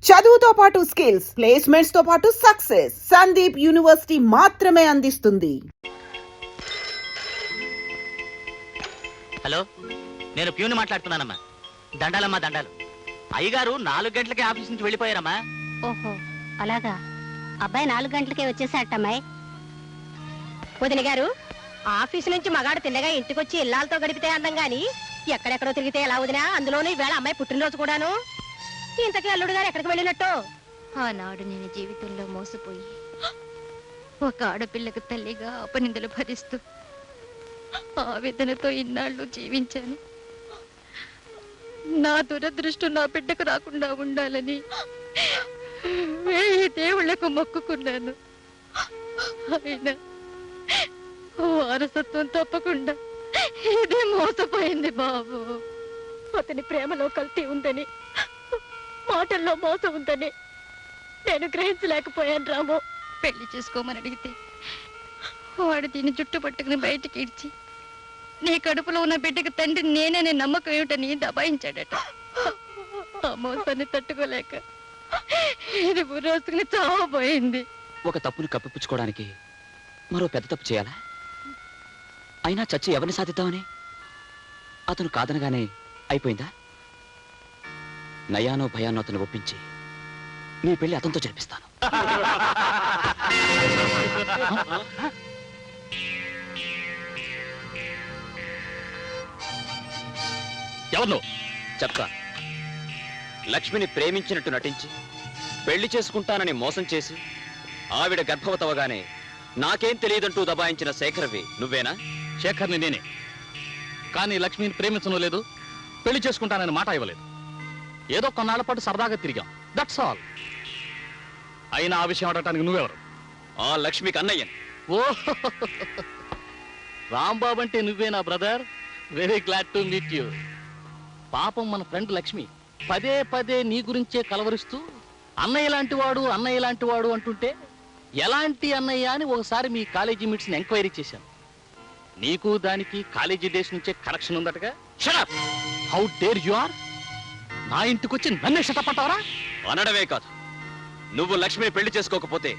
చదువుతో పాటు skills, placements తో పాటు సక్సెస్ సందీప్ యూనివర్సిటీ మాత్రమే అందిస్తుంది. హలో, నేను ప్యూని మాట్లాడుతున్నానమ్మా. దండాలమ్మా దండాలు. అయ్యగారు 4 గంటలకే ఆఫీస్ నుంచి వెళ్ళిపోయారమ్మా. ఓహో అలాగా. అబ్బాయి 4 గంటలకే వచ్చేసాటమ్మాయి. వదిన గారు, ఆఫీసు నుంచి మగాడు తిన్నగా ఇంటికొచ్చి ఇల్లాలతో గడిపితే అందం గాని ఎక్కడెక్కడో తిరిగితే ఎలా వదినా? అందులోనూ ఈవేళ అమ్మాయి పుట్టినరోజు కూడాను. ఇంతకీ అల్లుడు గారు ఎక్కడికి వెళ్ళినట్టు? ఆనాడు నేను జీవితంలో మోసపోయి ఒక ఆడపిల్లకు తల్లిగా అపనిందలు భరిస్తూ ఆవేదనతో ఇన్నాళ్ళు జీవించాను. నా దురదృష్టం నా బిడ్డకు రాకుండా ఉండాలని వేయి దేవుళ్లకు మొక్కుకున్నాను. అయినా వారసత్వం తప్పకుండా ఇదే మోసపోయింది బాబు. అతని ప్రేమలో కల్తీ ఉందని, మాటల్లో మోసం ఉందని నేను గ్రహించలేకపోయాను రాము. పెళ్లి చేసుకోమని అడిగితే వాడు దీన్ని జుట్టు పట్టుకుని బయటికి ఇడ్చి నీ కడుపులో ఉన్న బిడ్డకి తండ్రి నేనే నమ్మకం ఏమిటని దబాయించాడట. ఆ మోసాన్ని తట్టుకోలేక ఇది రోజుకుని చావబోయింది. ఒక తప్పును కప్పిపుచ్చుకోవడానికి మరో పెద్ద తప్పు చేయాలా? అయినా చచ్చి ఎవరిని సాధిద్దామని అతను కాదనగానే అయిపోయిందా? నయానో భయానో అతను ఒప్పించి నీ పెళ్లి అతనితో జరిపిస్తాను. ఎవరు చెప్తా. లక్ష్మిని ప్రేమించినట్టు నటించి పెళ్లి చేసుకుంటానని మోసం చేసి ఆవిడ గర్భవతవగానే నాకేం తెలియదంటూ దబాయించిన శేఖర్వి నువ్వేనా? శేఖర్ని నేనే, కానీ లక్ష్మిని ప్రేమించడం లేదు, పెళ్లి చేసుకుంటానని మాట ఇవ్వలేదు. ఏదో కొన్నాళ్ల పాటు సరదాగా తిరిగాం, దట్స్ ఆల్. అయినా ఆ విషయం అడగటానికి నువ్వెవరు? ఆ లక్ష్మికి అన్నయ్యని. ఓ రాంబాబు అంటే నువ్వేనా brother? Very glad to meet you. పాపం మన ఫ్రెండ్ లక్ష్మి పదే పదే నీ గురించే కలవరిస్తూ అన్నయ్య లాంటి వాడు అన్నయ్య లాంటి వాడు అంటుంటే ఎలాంటి అన్నయ్య అని ఒకసారి మీ కాలేజీ మీట్స్ ని ఎంక్వైరీ చేశాను. నీకు దానికి కాలేజీ డేస్ నుంచే కనెక్షన్ ఉందటగా. Shut up! How dare you are! నా ఇంటికి వచ్చి నన్నే షటపట్టావరా? అనడమే కాదు, నువ్వు లక్ష్మిని పెళ్లి చేసుకోకపోతే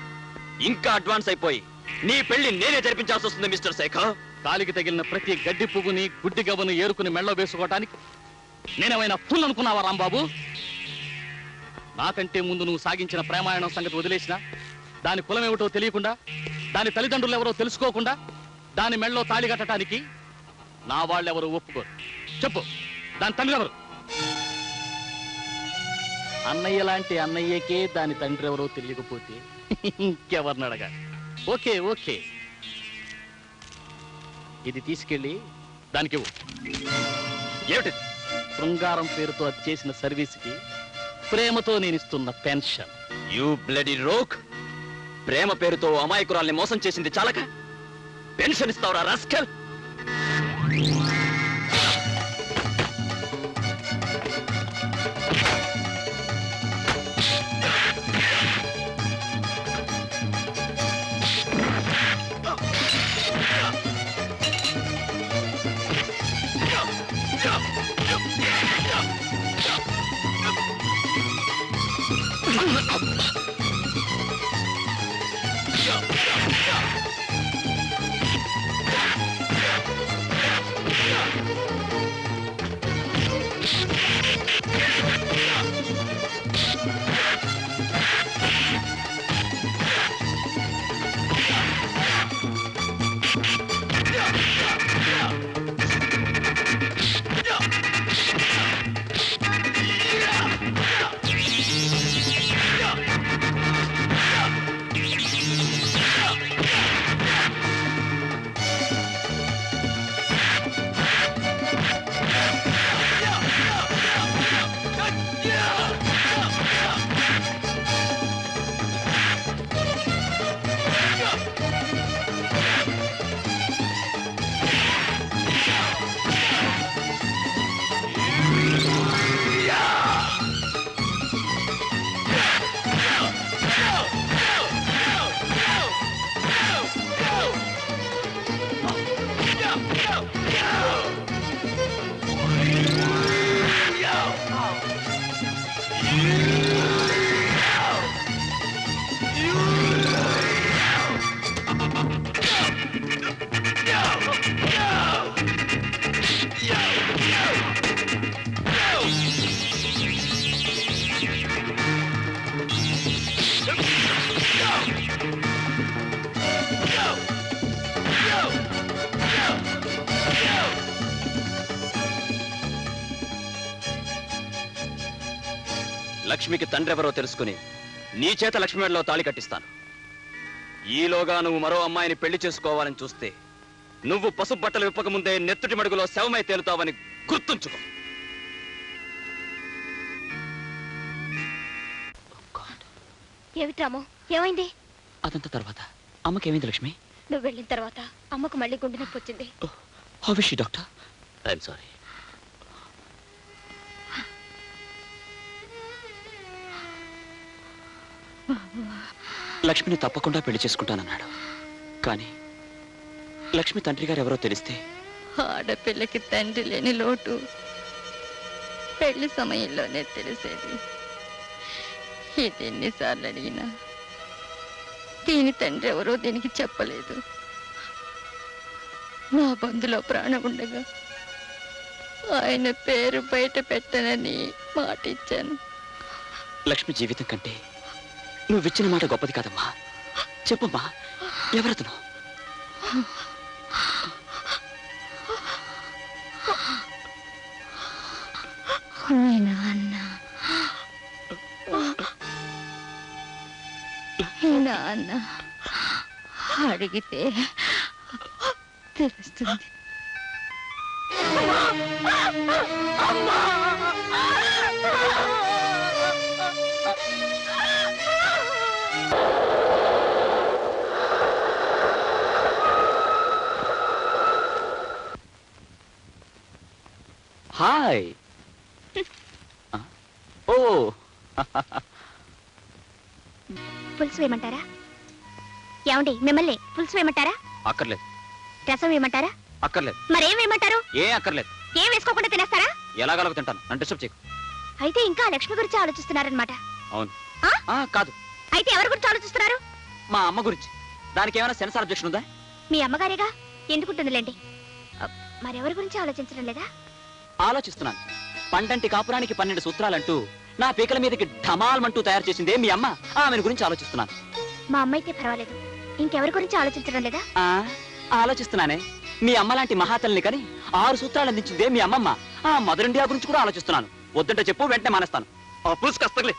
ఇంకా అడ్వాన్స్ అయిపోయి నీ పెళ్లి నేనే జరిపించాల్సి వస్తుంది మిస్టర్ శేఖర్. కాలికి తగిలిన ప్రతి గడ్డి పువ్వుని గుడ్డి గవ్వను ఏరుకుని మెళ్ళో వేసుకోవటానికి నేనేమైనా ఫుల్ అనుకున్నావా రాంబాబు? నాకంటే ముందు నువ్వు సాగించిన ప్రేమాయణం సంగతి వదిలేసినా, దాని కులమేమిటో తెలియకుండా, దాని తల్లిదండ్రులు ఎవరో తెలుసుకోకుండా దాని మెళ్ళలో తాళి కట్టడానికి నా వాళ్ళెవరో ఒప్పుకోరు. చెప్పు, దాని తండ్రి ఎవరు? అన్నయ్య లాంటి అన్నయ్యకే దాని తండ్రి ఎవరో తెలియకపోతే ఇంకెవరిని అడగా? ఓకే ఓకే, ఇది తీసుకెళ్ళి దానికి ఇవ్వు. ఏమిటి? శృంగారం పేరుతో అది చేసిన సర్వీస్కి ప్రేమతో నేను ఇస్తున్న పెన్షన్. You bloody rogue! ప్రేమ పేరుతో అమాయకురాల్ని మోసం చేసింది చాలక పెన్షన్ ఇస్తావురా రాస్కల్? లక్ష్మికి తండ్రి ఎవరో తెలుసుకుని నీ చేత లక్ష్మి మెడలో తాళి కట్టిస్తాను. ఈలోగా నువ్వు మరో అమ్మాయిని పెళ్లి చేసుకోవాలని చూస్తే నువ్వు పసుపు బట్టలు విప్పక ముందే నెత్తుటి మడుగులో శవమై తేలుతావని గుర్తుంచుకో. ఏమిటామో ఏమైంది? అదంతా తర్వాత అమ్మకేమైంది లక్ష్మి? నువ్వు వెళ్ళిన తర్వాత అమ్మకు మళ్ళీ గుండె నొప్పి వచ్చింది. How is she doctor? I'm sorry. లక్ష్మిని తప్పకుండా పెళ్లి చేసుకుంటానన్నాడు. కానీ లక్ష్మి తండ్రి గారు ఎవరో తెలిస్తే ఆడపిల్లకి తండ్రి లేని లోటు పెళ్లి సమయంలోనే తెలిసేది. ఇది ఎన్నిసార్లు అడిగినా దీని తండ్రి ఎవరో దీనికి చెప్పలేదు. నా బంధులో ప్రాణం ఉండగా ఆయన పేరు బయట పెట్టనని మాట ఇచ్చాను. లక్ష్మి జీవితం కంటే నువ్విచ్చిన మాట గొప్పది కాదమ్మా. చెప్పమ్మా, ఎవరతను? నాన్న అడిగితే తెలుస్తుంది. హాయ్. ఓ, పులుసు వేయమంటారా? ఏమండి మిమ్మల్ని పులుసు వేయమంటారా? అక్కర్లేదు. రసం వేయమంటారా? అక్కర్లేదు. మరేం వేయమంటారు? ఏ అక్కర్లేదు. ఏం వేసుకోకుండా తినేస్తారా? ఎలాగలగ తింటాను, నన్ను డిస్టర్బ్ చేయకు. అయితే ఇంకా లక్ష్మి గురించి ఆలోచిస్తున్నారనమాట. అవును. ఆ? కాదు. అయితే ఎవరి గురించి ఆలోచిస్తున్నారు? మా అమ్మ గురించి. దానికి ఏమైనా సెన్సార్ అబ్జెక్షన్ ఉందా? మీ అమ్మగారేగా, ఎందుకుంటుందిలేండి. మరెవరి గురించి ఆలోచించడం లేదా? ఆలోచిస్తున్నాను. పండంటి కాపురానికి 12 సూత్రాలంటూ నా పీకల మీదకి ఢమాల్మంటూ తయారు చేసిందే మీ అమ్మ. ఆమెను గురించి ఆలోచిస్తున్నాను. మా అమ్మ అయితే పర్వాలేదు, ఇంకెవరి గురించి ఆలోచించడం లేదా? ఆలోచిస్తున్నానే. మీ అమ్మ లాంటి మహాతల్ని కని 6 సూత్రాలు అందించిందే మీ అమ్మమ్మ. ఆ మదర్ ఇండియా గురించి కూడా ఆలోచిస్తున్నాను. వద్దంటే చెప్పు, వెంటనే మానేస్తాను. పులుసుకస్తలే.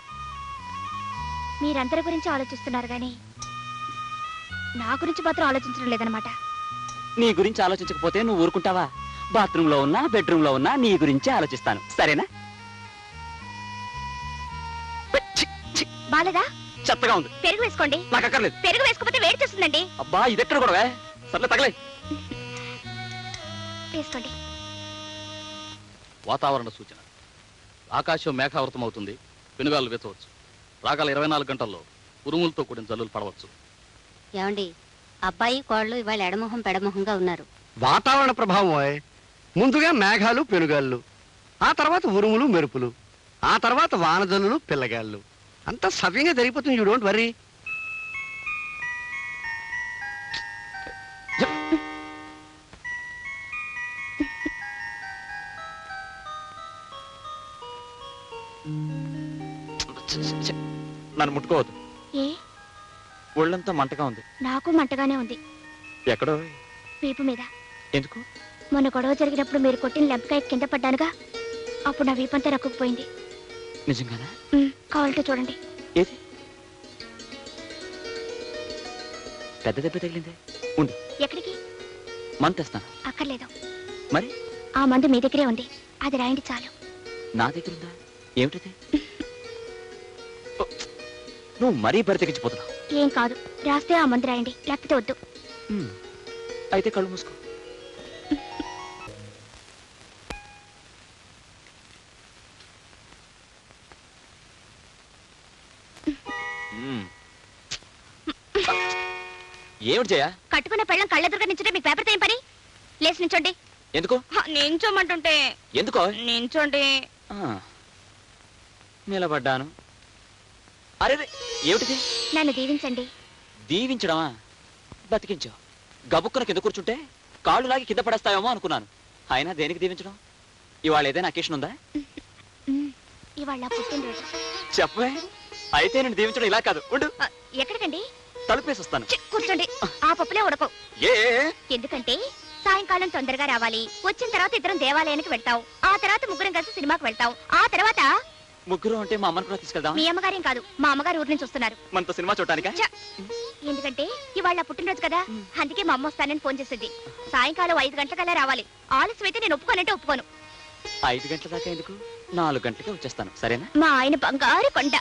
మీరందరి గురించి ఆలోచిస్తున్నారు గాని నా గురించి మాత్రం ఆలోచించడం లేదనమాట. నీ గురించి ఆలోచించకపోతే నువ్వు ఊరుకుంటావా? బాత్రూమ్ లో ఉన్నా, బెడ్రూమ్ లో ఉన్నా నీ గురించి ఆలోచిస్తాను. సరేనా? బాలేదా? చెత్తగా ఉంది. పెరుగు వేసుకోండి. నాకు అక్కర్లేదు. పెరుగు వేసుకోకపోతే వేడి చేస్తుందండి. అబ్బా, ఇదెక్కడ కూడా సర్లే, తగలే. వేసుకోండి. వాతావరణ సూచన. ఆకాశం మేఘావృతం అవుతుంది. పెనుగాలు వేచవచ్చు. రాగల 24 గంటల్లో ఉరుములతో కూడిన జల్లులు పడవచ్చు. ఏమండి, అబ్బాయి కోళ్ళు ఇవాళ ఎడమొహం పెడమొహంగా ఉన్నారు. వాతావరణ ప్రభావం. ముందుగా మేఘాలు పెనుగాళ్ళు, ఆ తర్వాత ఉరుములు మెరుపులు, ఆ తర్వాత వానజల్లులు పిల్లగాళ్ళు. అంతా సవ్యంగా జరిగిపోతుంది. You don't worry. నన్ను ముట్టుకోవద్దు. ఏ? ఒళ్ళంతా మంటగా ఉంది. నాకు మంటగానే ఉంది. ఎక్కడో? వీపు మీద. ఎందుకు? మొన్న గొడవ జరిగినప్పుడు మీరు కొట్టిన లెంపకాయ కింద పడ్డానుగా, అప్పుడు నా వీపంతా రక్కుపోయింది. నిజంగానా? కావాలంటే చూడండి. ఏది? పెద్ద దెబ్బ తగిలిందే. ఉండు. ఎక్కడికి? మందు తెస్తాను. అక్కర్లేదు. మరి? ఆ మందు మీ దగ్గరే ఉంది, అది రాయండి చాలు. నా దగ్గర ఉందా? ఏమిటది? నువ్వు మరీ బరితెగించిపోతున్నావు. ఏం కాదు, రాస్తే ఆ మందు రాయండి, లేకపోతే వద్దు. అయితే కళ్ళు మూసుకో. ఏమిటి చేయ? కట్టుకున్న పెళ్ళం కళ్ళెదురుగా నించుంటే మీకు పేపర్తో ఏం పని? లేచి నించోండి. ఎందుకు? నించోమంటుంటే. ఎందుకో? నించోండి. నిలబడ్డాను. అరే, ఏమిటిది? నన్ను దీవించండి. దీవించడమా? బతికించావు. గబుక్కున కింద కూర్చుంటే కాళ్ళు లాగి కింద పడేస్తావేమో అనుకున్నాను. అయినా దేనికి దీవించడం? ఇవాళ ఏదైనా అకేషన్ ఉందా? ఇవాళ పుట్టినరోజు. చెప్పవే. అయితే నేను దీవించడం ఇలా కాదు. ఉండు. ఎక్కడికండి? తలుపేసి వస్తాను. కూర్చోండి. ఆ పప్పులే ఉడకవు. ఎందుకంటే సాయంకాలం తొందరగా రావాలి. వచ్చిన తర్వాత ఇద్దరం దేవాలయానికి వెళ్తాం. ఆ తర్వాత ముగ్గురం కలిసి సినిమాకి వెళ్తాం. ఆ తర్వాత ముగ్గురు అంటే మా అమ్మని కూడా తీసుకెళ్దాం. మీ అమ్మగారేం కాదు, మా అమ్మగారు ఊరి నుంచి వస్తున్నారు. మనతో సినిమా చూడటానికా? ఛ! ఎందుకంటే ఇవాళ పుట్టినరోజు కదా, అందుకే మా అమ్మ వస్తానని ఫోన్ చేసింది. సాయంకాలం 5 గంటలకల్లా రావాలి. ఆలస్యం అయితే నేను ఒప్పుకోనంటే ఒప్పుకోను. 5 గంటల దాకా ఎందుకు? 4 గంటలకే వచ్చేస్తాను, సరేనా? మా ఆయన బంగారు కొండ.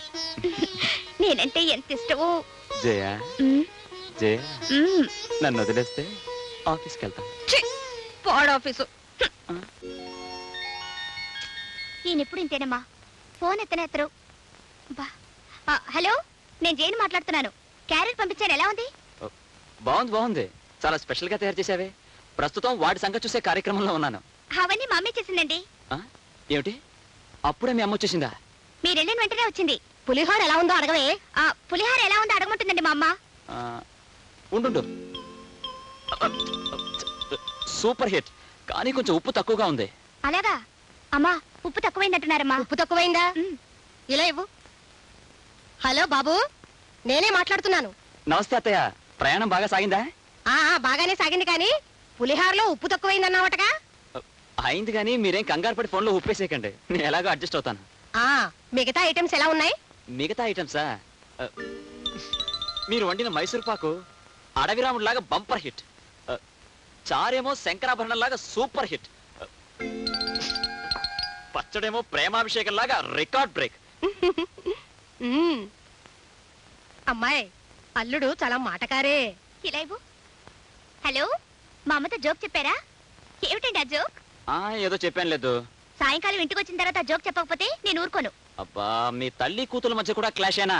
నేనంటే ఎంత ఇష్టమో. జయ ఉమ్, జయ ఉమ్. నన్ను వదిలేస్తే ఆఫీస్కి వెళ్తాను. ఛీ! పాడు ఆఫీసు. ఈయనెప్పుడు ఇంతేనమ్మా, ఫోన్ ఎత్తనేత్తరు. బా హలో, నేను జైన్ మాట్లాడుతున్నాను. క్యారెట్ పంపించాను, ఎలా ఉంది? బాగుంది బాగుంది, చాలా స్పెషల్ గా తయారు చేసావే. ప్రస్తుతం వాడి సంగతి చూసే కార్యక్రమంలో ఉన్నాను. అవన్నీ మా అమ్మే చేసిందండి. ఆ? ఏమిటి, అప్పుడే మీ అమ్మ వచ్చేసిందా? మీరు వెళ్ళిన వెంటనే వచ్చింది. పులిహోర ఎలా ఉందో అడగవే. పులిహోర ఎలా ఉందో అడగమంటుందండి మా అమ్మ. ఆ, ఉండు. సూపర్ హిట్, కానీ కొంచెం ఉప్పు తక్కువగా ఉంది. అలాగా? అమ్మా, ఉప్పు తక్కువైందంటున్నారమ్మా. ఉప్పు తక్కువైందా? ఉమ్. ఇలా ఇవ్వు. హలో బాబు, నేనే మాట్లాడుతున్నాను. నమస్తే అత్తయ్య, ప్రయాణం బాగా సాగిందా? బాగానే సాగింది, కానీ పులిహారలో ఉప్పు తక్కువైందన్నావటగా. అయింది, కానీ మీరేం కంగారు పడి ఫోన్లో ఉప్పేసేయకండి, నేను ఎలాగో అడ్జస్ట్ అవుతాను. మిగతా ఐటమ్స్ ఎలా ఉన్నాయి? మిగతా ఐటమ్సా? మీరు వండిన మైసూర్ పాకు అడవిరాముడిలాగా బంపర్ హిట్, చారేమో శంకరాభరణం లాగా సూపర్ హిట్, పచ్చడేమో ప్రేమాభిషేకం లాగా రికార్డ్ బ్రేక్. అమ్మాయి, అల్లుడు చాలా మాటకారే. ఇలా ఇవ్వు. హలో, మా అమ్మతో జోక్ చెప్పారా? ఏమిటండి ఆ జోక్? ఏదో చెప్పాను లేదు. సాయంకాలం ఇంటికి వచ్చిన తర్వాత ఆ జోక్ చెప్పకపోతే నేను ఊరుకోను. అబ్బా, మీ తల్లి కూతుల మధ్య కూడా క్లాషేనా?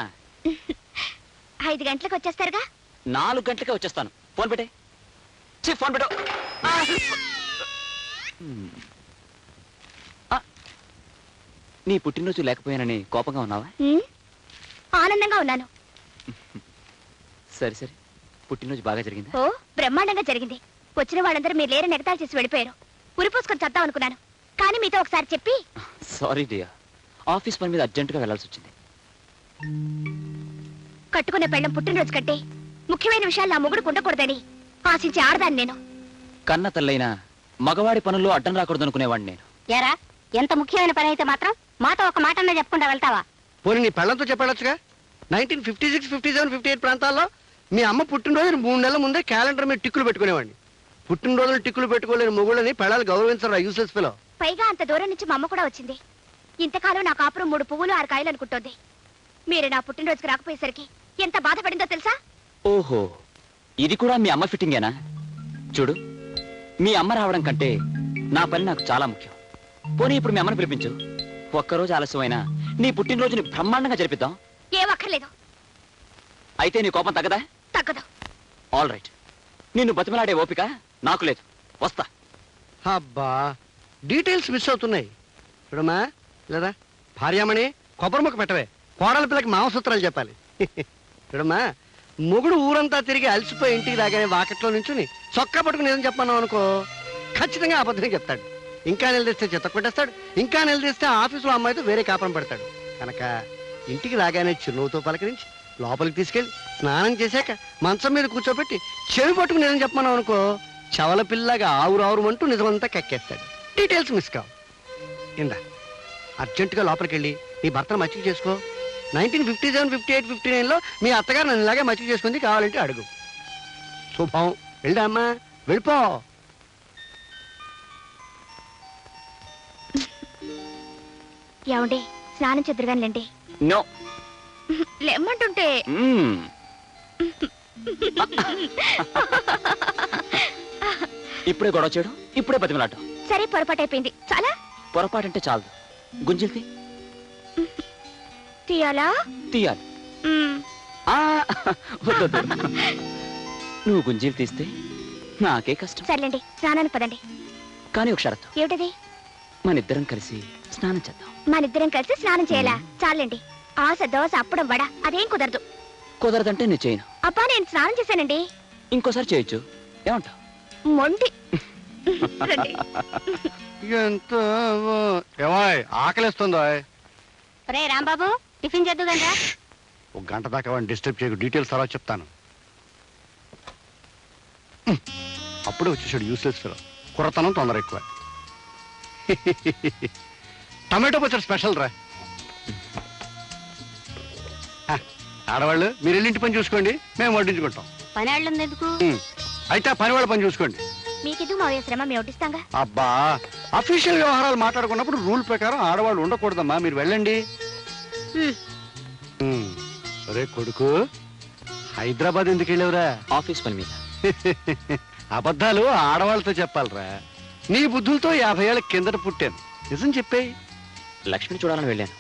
5 గంటలకు వచ్చేస్తారుగా? 4 గంటలకే వచ్చేస్తాను. ఫోన్ పెట్టే. ఫోన్ పెట్టు. నీ పుట్టినరోజు లేకపోయానని కోపంగా ఉన్నావా? ఆనందంగా ఉన్నాను. సరే, పుట్టినరోజు బాగా జరిగిందా? ఓ, బ్రహ్మాండంగా జరిగింది. వచ్చిన వాళ్ళందరూ మీరు లేరని ఎగతాళి చేసి వెళ్ళిపోయారు. ఉరిపోసుకొని చద్దాం అనుకున్నాను, కానీ మీతో ఒకసారి చెప్పి. సారీ డియర్, ఆఫీస్ పని మీద అర్జెంటుగా వెళ్లాల్సి వచ్చింది. కట్టుకున్న పెళ్ళం పుట్టినరోజు కంటే ముఖ్యమైన విషయాలు నా మొగుడు ఉండకూడదని ఆశించి ఆడదాన్ని నేను. కన్న తల్లైనా మగవాడి పనుల్లో అడ్డం రాకూడదు అనుకునేవాడిని నేను. యారా, ఎంత ముఖ్యమైన పని అయితే మాత్రం మాతో ఒక మాట అన్నా చెప్పకుండా వెళ్తావా? పోనీ నీ పెళ్ళంతో చెప్పాడొచ్చుగా. 1956, 57, 58 ప్రాంతాల్లో మీ అమ్మ పుట్టినరోజు 3 నెలల ముందే క్యాలెండర్ మీద టిక్కులు పెట్టుకునేవాడిని. పుట్టినరోజులు టిక్కులు పెట్టుకోలేని మొగుళ్ళని పెళ్ళాలు గౌరవించరా యూసెస్ ఫెలో. పైగా అంత దూరం నుంచి మా అమ్మ కూడా వచ్చింది. ఇంతకాలం నా కాపురం 3 పువ్వులు 6 కాయలు అనుకుంటోంది. మీరు నా పుట్టినరోజుకి రాకపోయేసరికి ఎంత బాధపడిందో తెలుసా? ఓహో, ఇది కూడా మీ అమ్మ ఫిట్టింగేనా? చూడు, మీ అమ్మ రావడం కంటే నా పని నాకు చాలా ముఖ్యం. పోనీ ఇప్పుడు మీ అమ్మని పిలిపించు. ఒక్కరోజు ఆలస్యమైనా నీ పుట్టినరోజుని బ్రహ్మాండంగా జరిపిద్దాం. ఏం అక్కర్లేదు. అయితే నీ కోపం తగ్గదా? తగ్గదు. ఆల్ రైట్, నిన్ను బతిమలాడే ఓపిక నాకు లేదు, వస్తా. అబ్బా, డీటెయిల్స్ మిస్ అవుతున్నాయి. చూడమ్మా, లేదా భార్యామణి కొబ్బరిముక్క పెట్టవే. కోడల పిల్లకి మాంసూత్రాలు చెప్పాలి. చూడమ్మా, మొగుడు ఊరంతా తిరిగి అలసిపోయి ఇంటికి రాగానే వాకట్లో నుంచుని చొక్కా పట్టుకుని ఏదని చెప్పన్నావు అనుకో, ఖచ్చితంగా అబద్ధం చెప్తాడు. ఇంకా నిలదీస్తే చెత్త కొట్టేస్తాడు. ఇంకా నిలదీస్తే ఆఫీసులో అమ్మాయితో వేరే కాపురం పెడతాడు. కనుక ఇంటికి రాగానే చిరునవ్వుతో పలకరించి లోపలికి తీసుకెళ్ళి స్నానం చేశాక మంచం మీద కూర్చోబెట్టి చెవి పట్టుకుని ఏదని చెప్పన్నావు అనుకో, చవల పిల్లగా ఆవురావురమంటూ నిజమంతా కక్కేస్తాడు. డీటెయిల్స్ మిస్ కావు. ఇందా అర్జెంటుగా లోపలికి వెళ్ళి నీ భర్తను మచ్చిక చేసుకో. 1957, 58, 59లో మీ అత్తగారు నన్ను ఇలాగే మచ్చిక చేసుకుంది, కావాలంటే అడుగు. శుభం, వెళ్ళా అమ్మా, వెళ్ళిపో. ఏమండి, స్నానం చెద్దరుగానిలేండి. నో. లెమ్మంటుంటే. ఇప్పుడే గొడవ చేయడం, ఇప్పుడే బతిమలాటం. సరే, పొరపాటు అయిపోయింది. చాలా పొరపాటంటే చాలదు, గుంజిల్తి తీయాలా? తీయాలి. మ్మ్. వద్దు, నువ్వు గుంజీలు తీస్తే నాకే కష్టం. సర్లేండి, స్నానానికి పదండి. కానీ ఒక షరతు. ఏమిటది? మనిద్దరం కలిసి స్నానం చేద్దాం. మనిద్దరం కలిసి స్నానం చేయాలా? చాలండి. ఆశ దోశ అప్పడం వడ అదేం కుదరదు. కుదరదంటే నేను చేయను. అబ్బా, నేను స్నానం చేశానండి. ఇంకోసారి చేయొచ్చు, ఏమంటావు? మొండి. రండి. ఎంత ఏమాయ్ ఆకలిస్తుందో. రే రాంబాబు, టిఫిన్ చేద్దు గంట. ఒక గంట దాకా వాడిని డిస్టర్బ్ చేయకు, డీటెయిల్స్ తర్వాత చెప్తాను. అప్పుడే వచ్చేసాడు యూస్లెస్ ఫెలో. కుర్రతనం తొందర ఎక్కువ. టమాటో పచ్చడి స్పెషల్ రా. ఆడవాళ్ళు మీరు వెళ్ళి ఇంటి పని చూసుకోండి, మేము వడ్డించుకుంటాం. పని వాళ్ళం ఎందుకు? అయితే ఆ పని వాళ్ళ పని చూసుకోండి. మీకెందుకు మా శ్రమ మేము వడ్డిస్తాంగా. అబ్బా, అఫీషియల్ వ్యవహారాలు మాట్లాడుకున్నప్పుడు రూల్ ప్రకారం ఆడవాళ్ళు ఉండకూడదమ్మా, మీరు వెళ్ళండి. అరే కొడుకు, హైదరాబాద్ ఎందుకు వెళ్ళావురా? ఆఫీస్ పని మీద. అబద్ధాలు ఆడవాళ్ళతో చెప్పాలరా. నీ బుద్ధులతో 50 ఏళ్ళ కిందట పుట్టాను, నిజం చెప్పేయి. లక్ష్మిని చూడాలని వెళ్ళాను.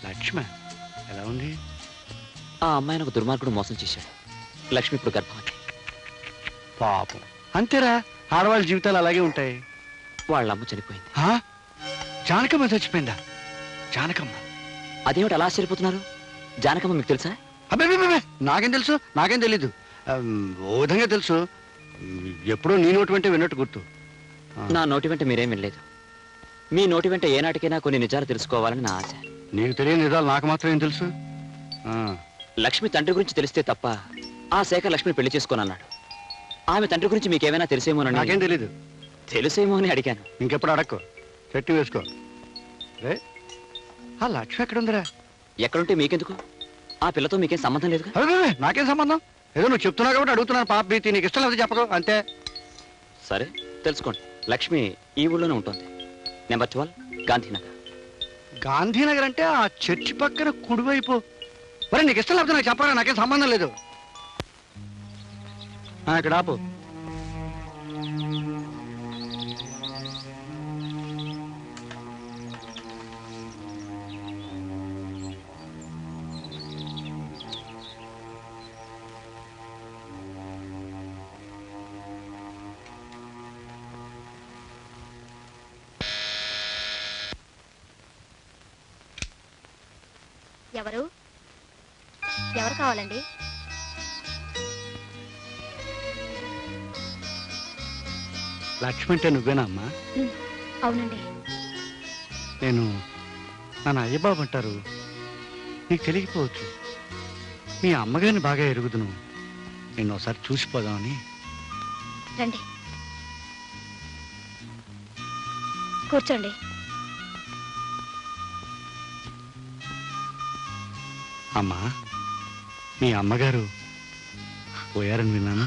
లక్ష్మ ఎలా ఉంది? ఆ అమ్మాయిని ఒక దుర్మార్గుడు మోసం చేశాడు. లక్ష్మి ఇప్పుడు గర్భవతి. పాపం, అంతేరా, ఆడవాళ్ళ జీవితాలు అలాగే ఉంటాయి. వాళ్ళ అమ్మ చనిపోయింది. జానకమ్మ చచ్చిపోయిందా? జానకమ్మ? అదేమిటి అలా ఆశ్చర్యపోతున్నారు? జానకమ్మ మీకు తెలుసా? అబ్బే, నాకేం తెలుసు, నాకేం తెలీదు. ఓ విధంగా తెలుసు, ఎప్పుడో నీ నోటి వెంటే విన్నట్టు గుర్తు. నా నోటి వెంట మీరేం వినలేదు. మీ నోటి వెంట ఏనాటికైనా కొన్ని నిజాలు తెలుసుకోవాలని నా ఆశ. నీకు తెలియని నిజాలు నాకు మాత్రం ఏం తెలుసు? లక్ష్మి తండ్రి గురించి తెలిస్తే తప్ప ఆ శేఖర్ లక్ష్మిని పెళ్లి చేసుకోనన్నాడు. ఆమె తండ్రి గురించి మీకేమైనా తెలిసేమోనని. నాకేం తెలీదు. తెలుసేమో అని అడిగాను. ఇంకెప్పుడు అడక్కు, చెట్టు వేసుకో. ఆ లక్ష్మి ఎక్కడుందిరా? ఎక్కడుంటే మీకెందుకు? ఆ పిల్లతో మీకేం సంబంధం లేదు. నాకేం సంబంధం? ఏదో నువ్వు చెప్తున్నావు కాబట్టి అడుగుతున్నాను. పాప భీతి, నీకు ఇష్టం లేదు చెప్పదు, అంతే. సరే తెలుసుకోండి. లక్ష్మి ఈ ఊళ్ళోనే ఉంటుంది. నెంబర్ 12 గాంధీనగర్. గాంధీనగర్ అంటే ఆ చర్చి పక్కన కుడివైపు. మరి నీకు ఇష్టం లేకపోతే నాకు చెప్పరా, నాకేం సంబంధం లేదు. ఇక్కడ ఆపు. ఎవరు ఎవరు కావాలండి? లక్ష్మి అంటే నువ్వేనా అమ్మా? అవునండి. నేను నన్ను అయ్యబాబు అంటారు, నీకు తెలియకపోవచ్చు. మీ అమ్మగారిని బాగా ఎరుగుదును, నేను ఒకసారి చూసిపోదామని. రండి కూర్చోండి. అమ్మా, మీ అమ్మగారు పోయారని విన్నాను.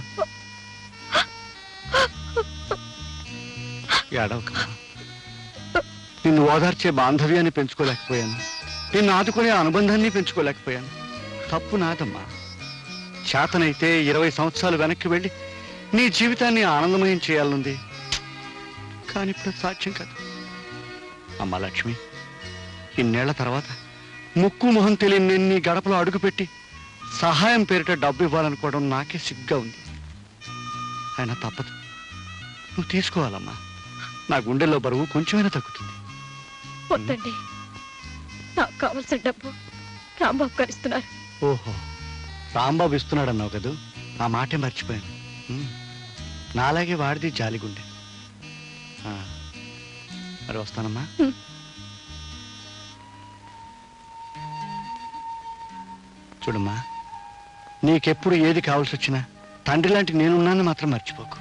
ఏడవకమ్మా. నిన్ను ఓదార్చే బాంధవ్యాన్ని పెంచుకోలేకపోయాను, నిన్ను ఆదుకునే అనుబంధాన్ని పెంచుకోలేకపోయాను. తప్పు నాదమ్మా. చేతనైతే 20 సంవత్సరాలు వెనక్కి వెళ్ళి నీ జీవితాన్ని ఆనందమయం చేయాలనుంది, కానీ ఇప్పుడు సాధ్యం కాదు. అమ్మా లక్ష్మి, ఇన్నేళ్ల తర్వాత ముక్కు మొహం తెలియని నేను నీ గడపలో అడుగుపెట్టి సహాయం పేరిట డబ్బు ఇవ్వాలనుకోవడం నాకే సిగ్గా ఉంది. అయినా తప్పదు, నువ్వు తీసుకోవాలమ్మా. నా గుండెల్లో బరువు కొంచెమైనా తగ్గుతుంది. వద్దండి, నాకు కావలసిన డబ్బు రాంబాబు గారు ఇస్తున్నారు. ఓహో, రాంబాబు ఇస్తున్నాడు అన్నావు కదూ, ఆ మాటే మర్చిపోయాను. నాలాగే వాడిది జాలిగుండె. మరి వస్తానమ్మా. చూడమ్మా, నీకెప్పుడు ఏది కావాల్సి వచ్చినా తండ్రి లాంటి నేనున్నాను మాత్రం మర్చిపోకు.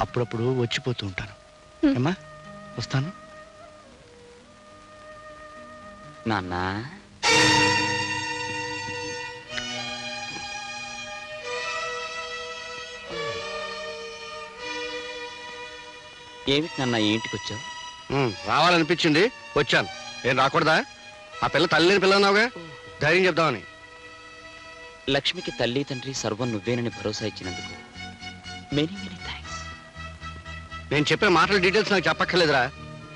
అప్పుడప్పుడు వచ్చిపోతూ ఉంటాను. అమ్మా, వస్తాను. నాన్న, ఏమిటి నాన్న ఈ ఇంటికి వచ్చావు? రావాలనిపించింది, వచ్చాను. ఏం రాకూడదా? ఆ పిల్ల తల్లి లేని పిల్ల అన్నావుగా, ధైర్యం చెప్దామని. లక్ష్మికి తల్లి తండ్రి సర్వం నువ్వేనని భరోసా ఇచ్చినందుకు మెనీ మెనీ థ్యాంక్స్. నేను చెప్పే మాటల డీటెయిల్స్ నాకు చెప్పక్కర్లేదురా,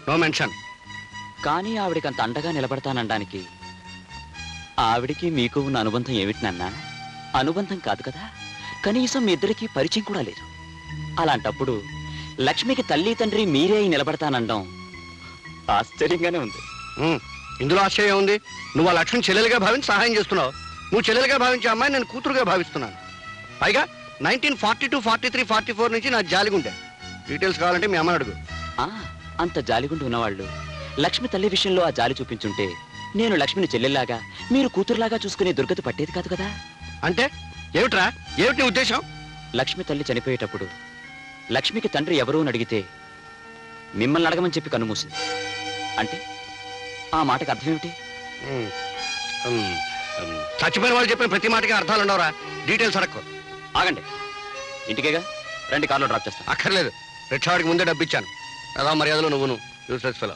నో మెన్షన్. కానీ ఆవిడికి అంత అండగా నిలబడతానడానికి ఆవిడికి మీకు ఉన్న అనుబంధం ఏమిటి నాన్న? అనుబంధం కాదు కదా, కనీసం మీ ఇద్దరికి పరిచయం కూడా లేదు. అలాంటప్పుడు లక్ష్మికి తల్లి తండ్రి మీరే నిలబడతానండం ఆశ్చర్యంగానే ఉంది. ఇందులో ఆశ్చర్యం ఉంది? నువ్వు ఆ లక్ష్మిని చెల్లెలుగా భావించి సహాయం చేస్తున్నావు. నువ్వు చెల్లెలుగా భావించే అమ్మాయి నేను కూతురుగా భావిస్తున్నాను. పైగా 1942, 43, 44 నుంచి నా జాలిగుండే. డీటెయిల్స్ కావాలంటే మీ అమ్మని అడుగు. అంత జాలిగుండి ఉన్నవాళ్ళు లక్ష్మి తల్లి విషయంలో ఆ జాలి చూపించుంటే నేను లక్ష్మిని చెల్లెల్లాగా మీరు కూతురులాగా చూసుకునే దుర్గతి పట్టేది కాదు కదా. అంటే ఏమిట్రా, ఏమిటి నీ ఉద్దేశం? లక్ష్మి తల్లి చనిపోయేటప్పుడు లక్ష్మికి తండ్రి ఎవరు అని అడిగితే మిమ్మల్ని అడగమని చెప్పి కన్నుమూసింది. అంటే ఆ మాటకు అర్థం ఏమిటి? చచ్చిపోయిన వాళ్ళు చెప్పిన ప్రతి మాటకి అర్థాలు ఉండవురా. డీటెయిల్స్ అడక్కు. ఆగండి, ఇంటికేగా రండి, కార్లో డ్రాప్ చేస్తాను. అక్కర్లేదు, రిక్షావాడికి ముందే డబ్బిచ్చాను. అదా మర్యాదలో నువ్వును యూస్లెస్ ఫెలో.